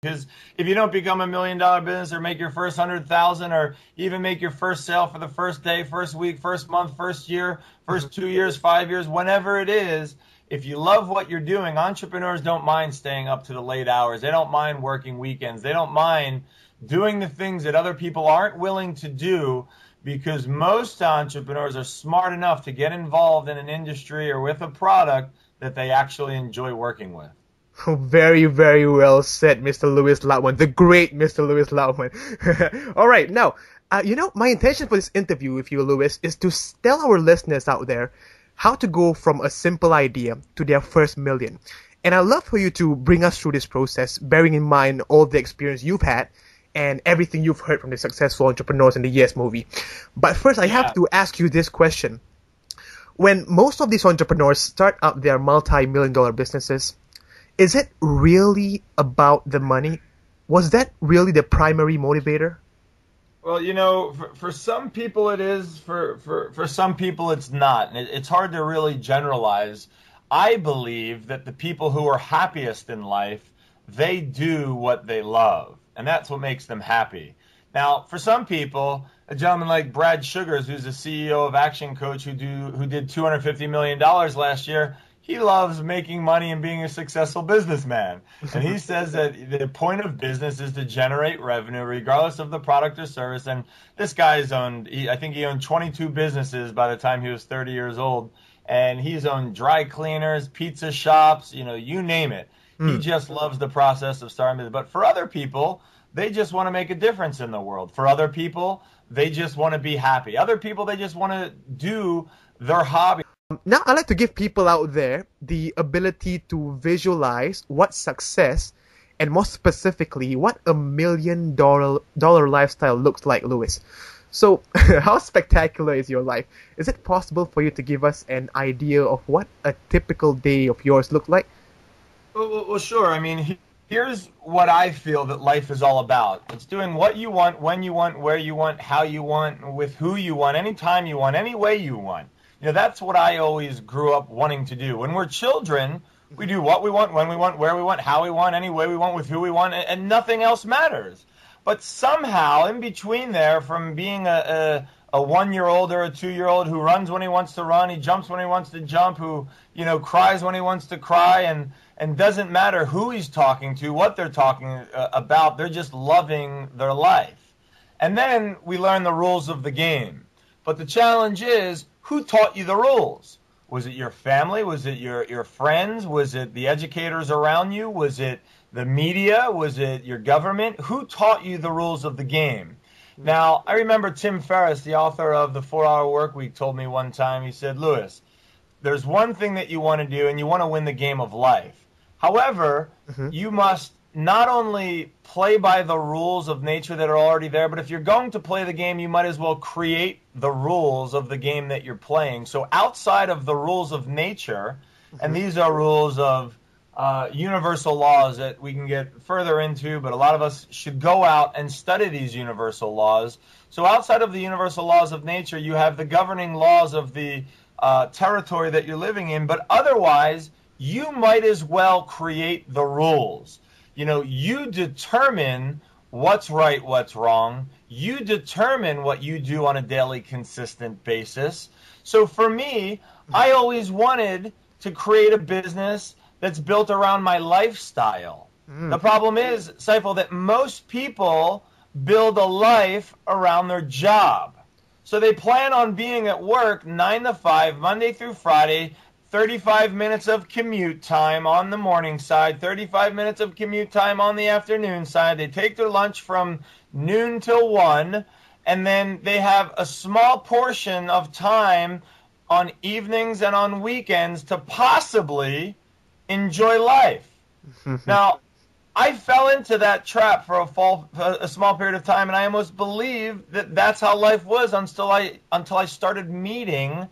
Because if you don't become $1 million business or make your first 100,000 or even make your first sale for the first day, first week, first month, first year, first 2 years, 5 years, whenever it is, if you love what you're doing, entrepreneurs don't mind staying up to the late hours. They don't mind working weekends. They don't mind doing the things that other people aren't willing to do, because most entrepreneurs are smart enough to get involved in an industry or with a product that they actually enjoy working with. Very, very well said, Mr. Lewis Lautman, the great Mr. Lewis Lautman. All right, now, my intention for this interview with you, Lewis, is to tell our listeners out there how to go from a simple idea to their first million. And I'd love for you to bring us through this process, bearing in mind all the experience you've had and everything you've heard from the successful entrepreneurs in the Yes movie. But first, I have to ask you this question. When most of these entrepreneurs start up their multi-million dollar businesses, is it really about the money? Was that really the primary motivator? Well, for some people it is, for some people it's not. And it's hard to really generalize. I believe that the people who are happiest in life, they do what they love, and that's what makes them happy. Now, for some people, a gentleman like Brad Sugars, who's the CEO of Action Coach, who did $250 million last year, he loves making money and being a successful businessman. And he says that the point of business is to generate revenue regardless of the product or service. And this guy's I think he owned 22 businesses by the time he was 30 years old. And he's owned dry cleaners, pizza shops, you name it. He just loves the process of starting business. But for other people, they just want to make a difference in the world. For other people, they just want to be happy. Other people, they just want to do their hobby. Now, I'd like to give people out there the ability to visualize what success, and more specifically, what $1 million lifestyle looks like, Lewis. So, how spectacular is your life? Is it possible for you to give us an idea of what a typical day of yours looked like? Well, sure. I mean, here's what I feel that life is all about. It's doing what you want, when you want, where you want, how you want, with who you want, anytime you want, any way you want. That's what I always grew up wanting to do. When we're children, we do what we want, when we want, where we want, how we want, any way we want, with who we want, and nothing else matters. But somehow, in between there, from being a 1-year-old or a 2-year-old who runs when he wants to run, he jumps when he wants to jump, who cries when he wants to cry, and doesn't matter who he's talking to, what they're talking about, they're just loving their life. And then we learn the rules of the game. But the challenge is, who taught you the rules? Was it your family? Was it your friends? Was it the educators around you? Was it the media? Was it your government? Who taught you the rules of the game? Now, I remember Tim Ferriss, the author of The 4-Hour Workweek, told me one time, he said, Lewis, there's one thing that you want to do, and you want to win the game of life. However, you must not only play by the rules of nature that are already there, but if you're going to play the game, you might as well create the rules of the game that you're playing. So outside of the rules of nature, and these are rules of universal laws that we can get further into, but a lot of us should go out and study these universal laws. So outside of the universal laws of nature, you have the governing laws of the territory that you're living in, but otherwise, you might as well create the rules. You determine what's right, what's wrong. You determine what you do on a daily, consistent basis. So for me, I always wanted to create a business that's built around my lifestyle. The problem is, Saiful, that most people build a life around their job. So they plan on being at work 9 to 5, Monday through Friday, 35 minutes of commute time on the morning side, 35 minutes of commute time on the afternoon side. They take their lunch from noon till 1, and then they have a small portion of time on evenings and on weekends to possibly enjoy life. Now, I fell into that trap for a small period of time, and I almost believed that that's how life was until I started meeting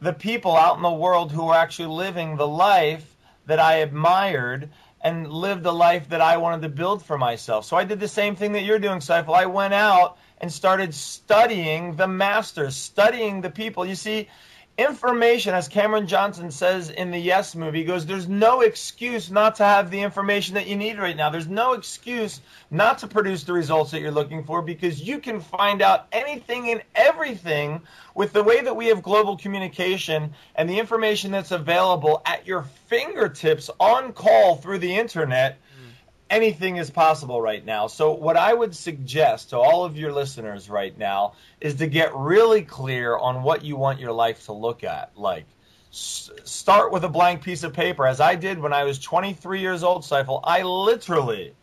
the people out in the world who were actually living the life that I admired and lived the life that I wanted to build for myself. So I did the same thing that you're doing, Saiful. I went out and started studying the masters, studying the people. You see, Information, as Cameron Johnson says in the Yes movie, he goes, there's no excuse not to have the information that you need right now. There's no excuse not to produce the results that you're looking for, because you can find out anything and everything with the way that we have global communication and the information that's available at your fingertips on call through the internet. Anything is possible right now. So what I would suggest to all of your listeners right now is to get really clear on what you want your life to look at. Like, start with a blank piece of paper, as I did when I was 23 years old, Saiful. I literally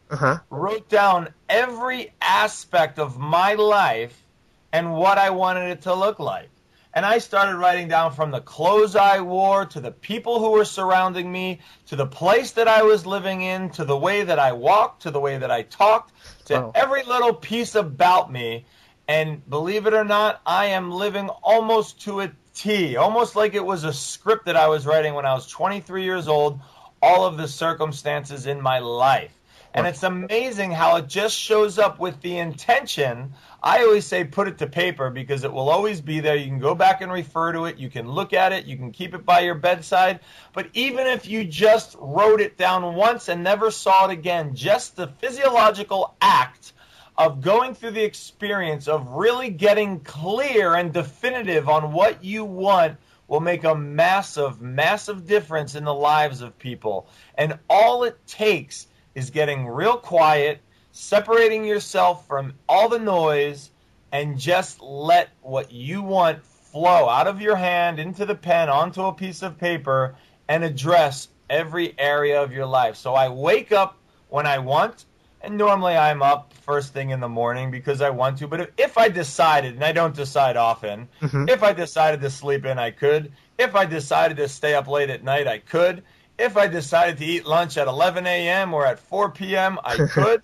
wrote down every aspect of my life and what I wanted it to look like. And I started writing down from the clothes I wore, to the people who were surrounding me, to the place that I was living in, to the way that I walked, to the way that I talked, to every little piece about me. And believe it or not, I am living almost to a T, almost like it was a script that I was writing when I was 23 years old, all of the circumstances in my life. And it's amazing how it just shows up with the intention. I always say put it to paper, because it will always be there. You can go back and refer to it. You can look at it. You can keep it by your bedside. But even if you just wrote it down once and never saw it again, just the physiological act of going through the experience of really getting clear and definitive on what you want will make a massive, massive difference in the lives of people. And all it takes is getting real quiet, separating yourself from all the noise, and just let what you want flow out of your hand into the pen, onto a piece of paper, and address every area of your life. So I wake up when I want, and normally I'm up first thing in the morning because I want to. But if I decided, and I don't decide often, if I decided to sleep in, I could. If I decided to stay up late at night, I could. If I decided to eat lunch at 11 a.m. or at 4 p.m., I could.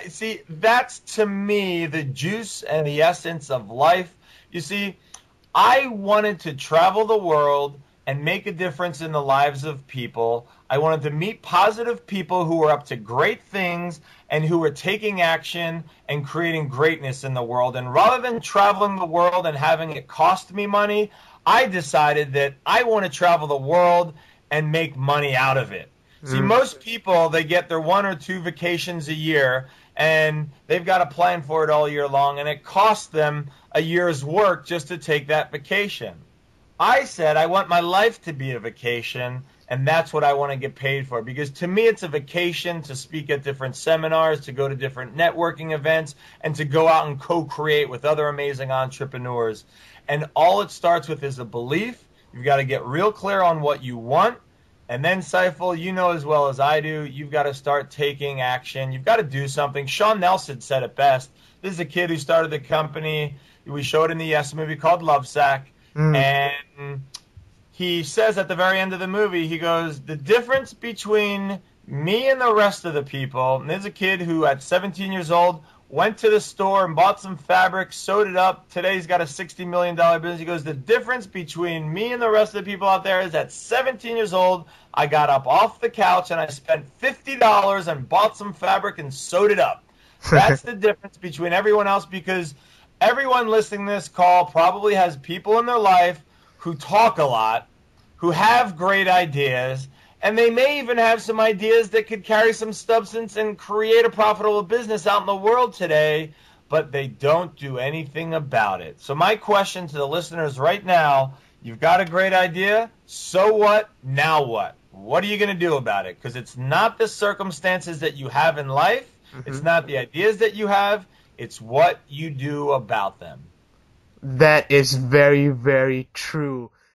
See, that's to me the juice and the essence of life. You see, I wanted to travel the world and make a difference in the lives of people. I wanted to meet positive people who were up to great things and who were taking action and creating greatness in the world. And rather than traveling the world and having it cost me money, I decided that I want to travel the world and make money out of it. See, most people, they get their 1 or 2 vacations a year, and they've got a plan for it all year long, and it costs them a year's work just to take that vacation. I said I want my life to be a vacation, and that's what I want to get paid for, because to me it's a vacation to speak at different seminars, to go to different networking events, and to go out and co-create with other amazing entrepreneurs. And all it starts with is a belief. You've got to get real clear on what you want. And then, Saiful, you know as well as I do, you've got to start taking action. You've got to do something. Sean Nelson said it best. This is a kid who started the company we showed in the Yes movie called Lovesack. And he says at the very end of the movie, he goes, the difference between me and the rest of the people, and there's a kid who at 17 years old went to the store and bought some fabric, sewed it up. Today he's got a $60 million business. He goes, the difference between me and the rest of the people out there is at 17 years old, I got up off the couch and I spent $50 and bought some fabric and sewed it up. That's the difference between everyone else, because everyone listening to this call probably has people in their life who talk a lot, who have great ideas, and they may even have some ideas that could carry some substance and create a profitable business out in the world today, but they don't do anything about it. So my question to the listeners right now, you've got a great idea. So what? Now what? What are you going to do about it? Because it's not the circumstances that you have in life. It's not the ideas that you have. It's what you do about them. That is very, very true.